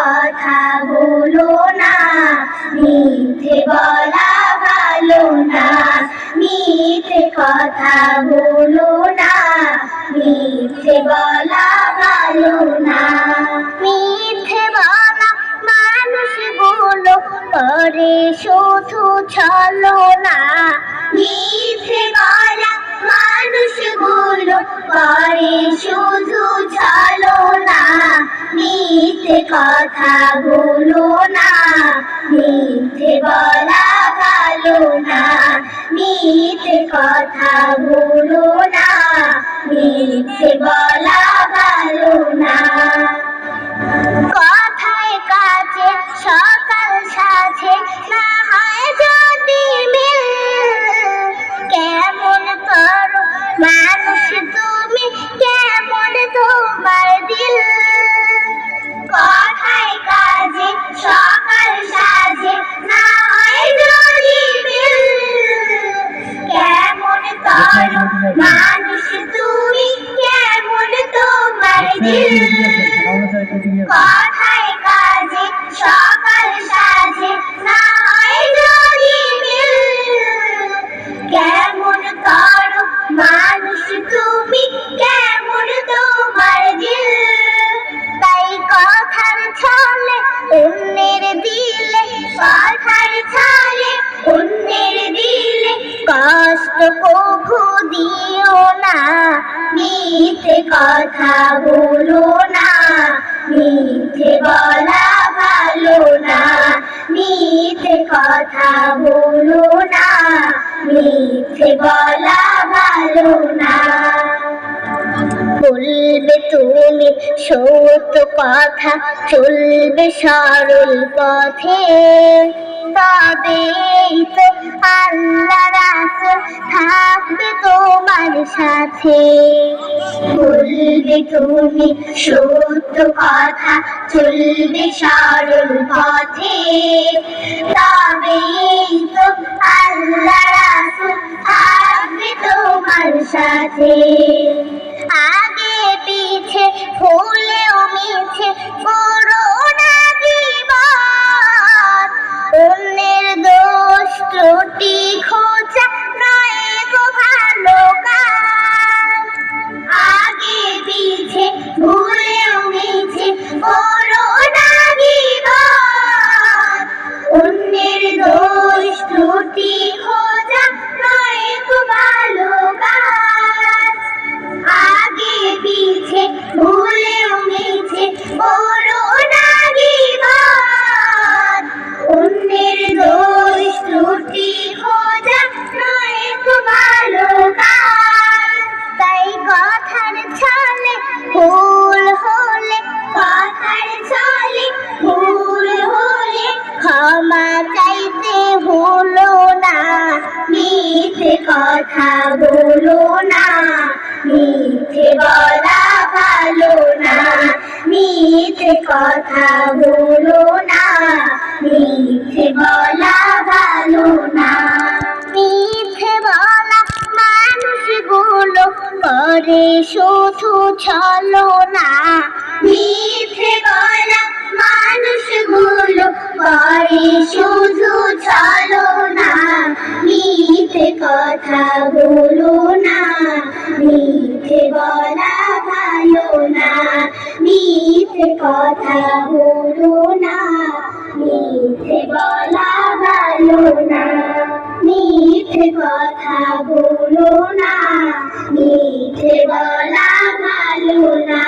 কথা বলো না, মিথ্যে বলা ভালো না। মিথ্যে কথা বলো না, মিথ্যে বলা ভালো না। মিথ্যে বলা মানুষগুলো করে শুধু ছলনা। মিথ্যে বলা মানুষগুলো করে শুধু ছলনা। মিথ্যে কথা বলো না, মিথ্যে বলা ভালো না। মিথ্যে কথা বলো না, মিথ্যে বলা ভালো না। কথায় কাজে সকাল সাজে না হয় যদি মিল, কেমন করো মানুষ তুমি, কেমন তোমার দিল। কথায় কাজে সকাল সাজে না হয় যদি মিল, কেমন করো মানুষ তুমি, কেমন তোমার দিল। কথায় কাজে সকাল সাজে না হয় যদি মিল, কেমন করো মানুষ তুমি, কেমন তোমার দিল। তাই কথার ছলে অন্যের দিলে, কথার ছলে অন্যের দিলে কষ্ট কভু দিও না। মিথ্যে কথা বলো না, মিথ্যে বলা ভালো না। মিথ্যে কথা বলো না, মিথ্যে বলা ভালো না। বলবে তুমি সত্য কথা, চলবে সরল পথে, তবেই তো আল্লাহ রাসূল থাকবে তোমার সাথে। বলবে তুমি সত্য কথা, চলবে সরল পথে, তবেই তো আল্লাহ রাসূল থাকবে তোমার সাথে। আগে পিছে ভুলেও মিছে করো না জীবন, অন্যের দোষ ত্রুটি খোঁজা নয় গো ভালো কাজ। আগে পিছে ভুলেও মিছে করো না জীবন, অন্যের দোষ ত্রুটি খোঁজা নয় গো ভালো কাজ। আগে পিছে ভুলেও মিছে করো না জীবন, অন্যের দোষ ত্রুটি খোঁজা নয় গো ভালো কাজ। তাই কথার ছলে ভুল হলে, কথার ছলে ভুল হলে ক্ষমা চাইতে ভুলো না। মিথ্যে কথা বলো না, মিথ্যে বলা ভালো না। মিথ্যে কথা বলো না, মিথ্যে বলা ভালো না। মিথ্যে বলা মানুষগুলো করে শুধু ছলনা। মিথ্যে বলা মানুষগুলো করে শুধু ছলনা। মিথ্যে কথা বলো না, মিথ্যে বলা ভালো না। মিথ্যে কথা বলো না, মিথ্যে বলা ভালো না। মিথ্যে কথা বলো না, মিথ্যে বলা ভালো না।